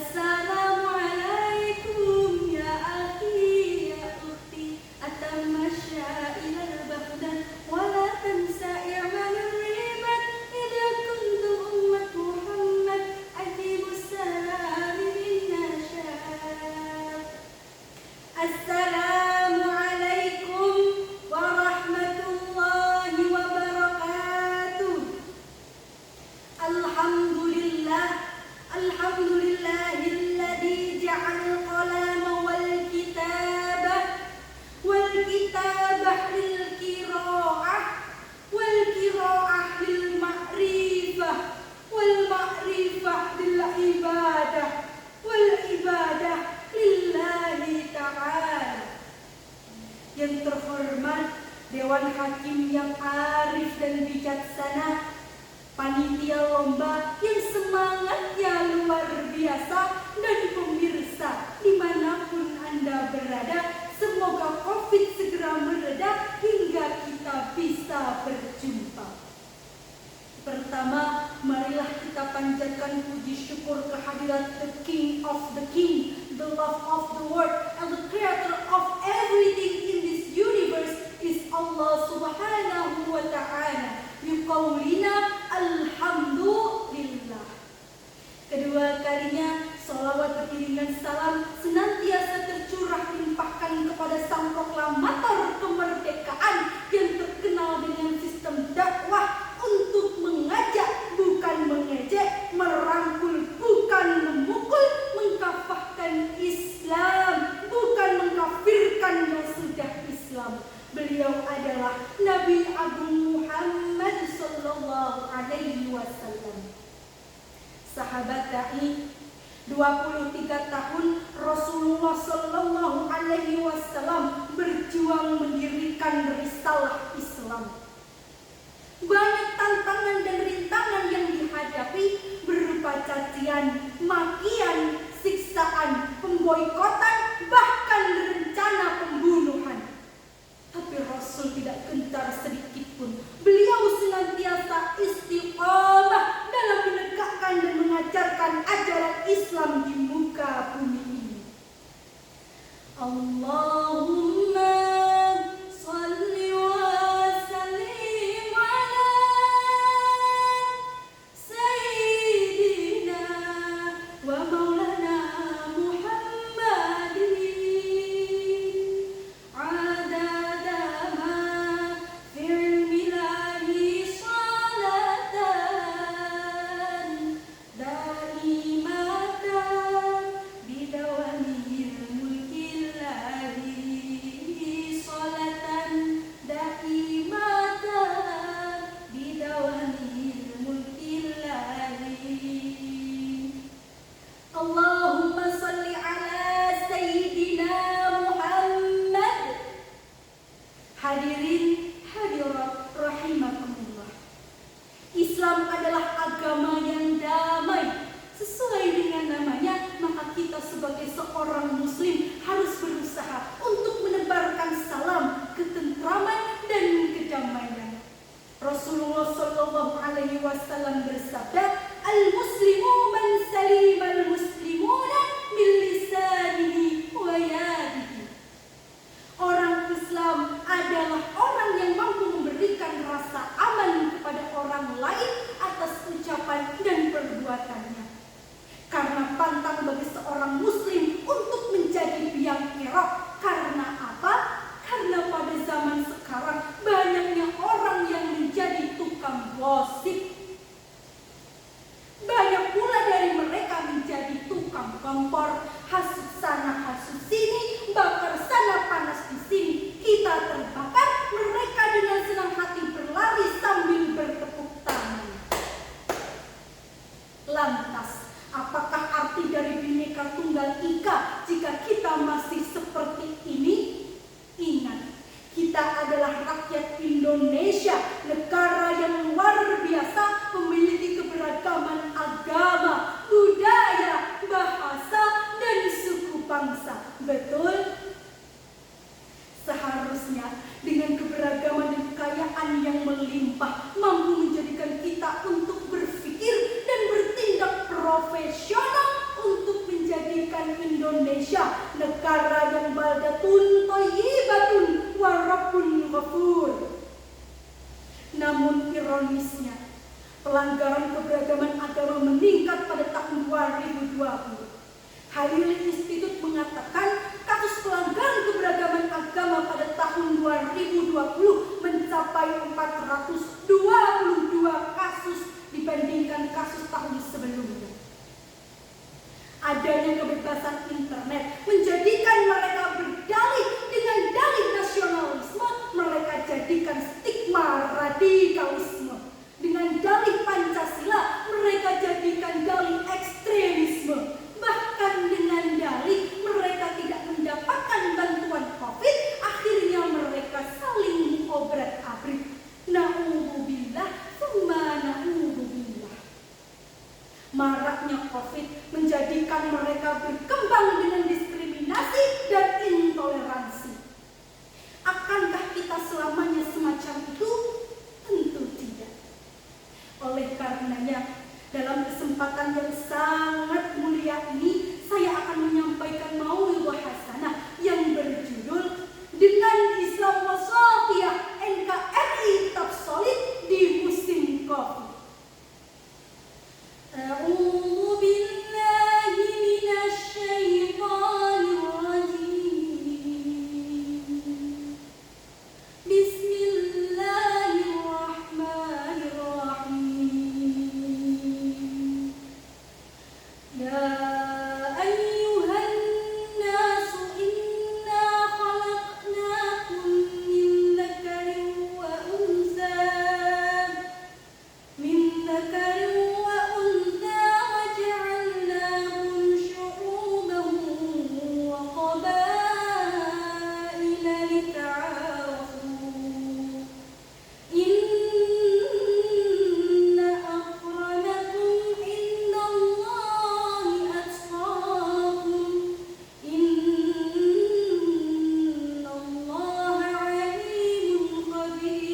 Assalamualaikum ya akhi ya ukhti, atamasya ilal baghdad wala tansa i'malul ribat idza kuntum ummat Muhammad aqimus salami minna syad. Assalamualaikum warahmatullahi wabarakatuh. Alhamdulillahilladzi ja'al qalama wal kitabah lil qiraa'ah lil ma'rifah wal ma'rifah lil ibadah wal ibadah lillahi ta'ala. Yang terhormat Dewan Hakim yang arif dan bijaksana, panitia lomba yang semangatnya luar biasa, dan pemirsa dimanapun Anda berada, semoga COVID segera mereda hingga kita bisa berjumpa. Pertama, marilah kita panjatkan puji syukur kehadirat the King of the King, the love of the world, and the creator of everything in this universe is Allah subhanahu wa ta'ala. Biqaulina alhamdulillah. Kedua kalinya, salawat beriringan salam senantiasa tercurah limpahkan kepada sang proklamator kemerdekaan yang terkenal dengan sistem dakwah untuk mengajak bukan mengejek, merangkul bukan memukul, mengkafahkan Islam bukan mengkafirkan yang sudah Islam. Beliau adalah Nabi Agung Muhammad sallallahu alaihi wasallam. Sahabat dai, 23 tahun Rasulullah sallallahu alaihi wasallam berjuang mendirikan risalah Islam. Banyak tantangan dan rintangan yang dihadapi, berupa cacian, makian, siksaan, pemboikotan, bahkan rencana pembunuhan. Tapi Rasul tidak gentar sedikit pun. Beliau senantiasa istiqamah dalam menegakkan dan mengajarkan ajaran Islam di muka bumi ini. Allahumma shalli wa sallim ala sayyidina wa maulana Muhammadin adada ma fil milahi salatan daimatan bidawamil mulkillahi. baldatun thayyibatun wa rabbun ghafur. Namun ironisnya, pelanggaran keberagaman agama meningkat pada tahun 2020. Hadirin Institut mengatakan kasus pelanggaran keberagaman agama pada tahun 2020 mencapai 422 kasus dibandingkan kasus tahun sebelumnya. Adanya kebebasan internet menjadikan mereka berdalih dengan dalih nasionalisme, mereka jadikan stigma radikalisme. Dengan dalih Pancasila, mereka jadikan dalih ekstremisme. Bahkan dengan dalih mereka tidak mendapatkan bantuan COVID, akhirnya mereka saling obrak-abrik. Na'udzubillah, tsumma na'udzubillah. Maraknya COVID menjadikan mereka berkembang dengan diskriminasi dan intoleransi. Akankah kita selamanya semacam itu? Tentu tidak. Oleh karenanya, dalam kesempatan yang sangat mulia ini, saya akan menyampaikan mau'izah hasanah yang berjudul Dengan Islam Wasatiyah NKRI Tetap Solid di Musim Covid. A'udzu billahi minasy syaithanir rajim. Bismillahirrahmanirrahim. Ya ayyuhan nasu inna khalaqnakum min dzakarin wa untha wa ja'alnakum syu'uban wa qabaila lita'arafu. Inna akramakum indallahi atqakum. Innallaha alimun khabir.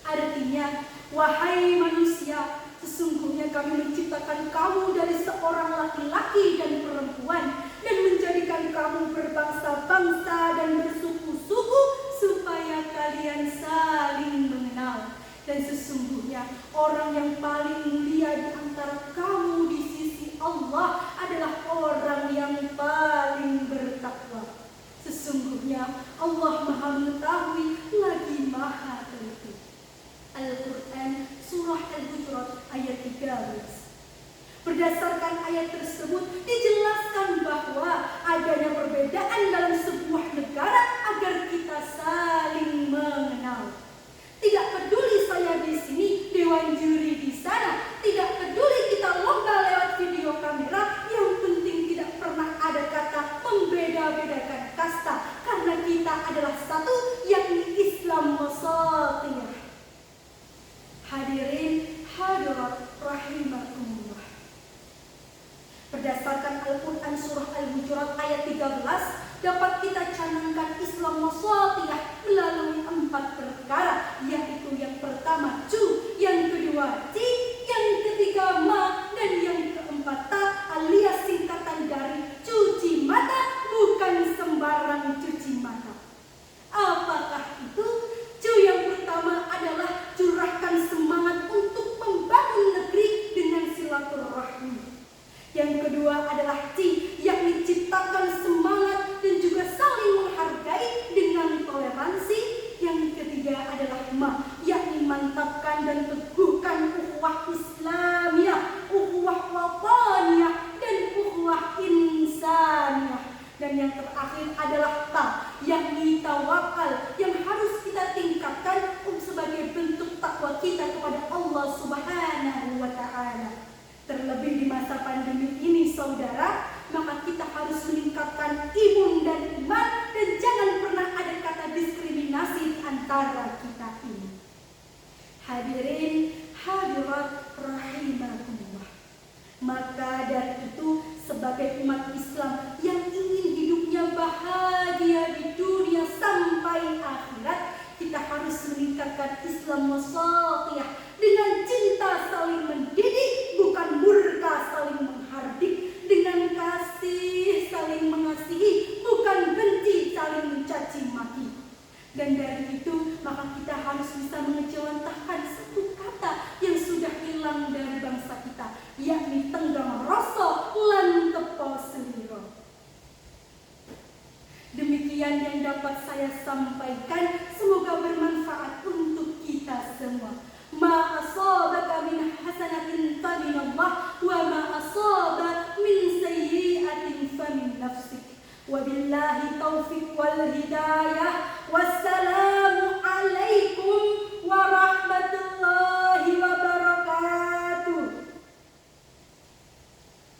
Artinya, wahai manusia, sesungguhnya kami menciptakan kamu dari seorang laki-laki dan perempuan dan menjadikan kamu berbangsa-bangsa dan bersuku-suku supaya kalian saling mengenal. Dan sesungguhnya orang yang paling mulia di antara kamu di sisi Allah adalah orang yang paling bertakwa. Sesungguhnya Allah Maha Mengetahui lagi Maha Teliti. Al-Quran Surah Al-Hujurat ayat 13. Berdasarkan ayat tersebut dijelaskan bahwa adanya perbedaan dalam sebuah negara agar kita saling mengenal. Tidak peduli saya di sini, dewan juri di sana, tidak peduli kita lomba lewat video kamera, yang penting tidak pernah ada kata membeda-bedakan kasta, karena kita adalah satu, yakni Islam Wasatiyah. Hadirin hadirat rahimakumullah. Berdasarkan Al-Quran Surah Al-Hujurat ayat 13, dapat kita canangkan Islam Wasatiyah melalui 4 perkara, yaitu yang pertama cu, yang kedua ci, yang ketiga ma, dan yang keempat ta, alias singkatan dari cuci mata, bukan sembarang cuci mata. Apakah itu? Cu yang pertama adalah curahkan semangat untuk membangun negeri dengan silaturahmi. Yang kedua adalah ci, yakni ciptakan semangat dan juga saling menghargai dengan toleransi. Yang ketiga adalah ma, yakni mantapkan dan teguhkan ukhuwah harus bisa mengejawantahkan satu kata yang sudah hilang dari bangsa kita, yakni tenggang rasa lan tepo seliro. Demikian yang dapat saya sampaikan, semoga bermanfaat untuk kita semua. Ma asabaka min hasanatin faminallah wa ma asaba min sayyi'atin famin nafsik. Wabillahi taufiq wal hidayah. Wassalam.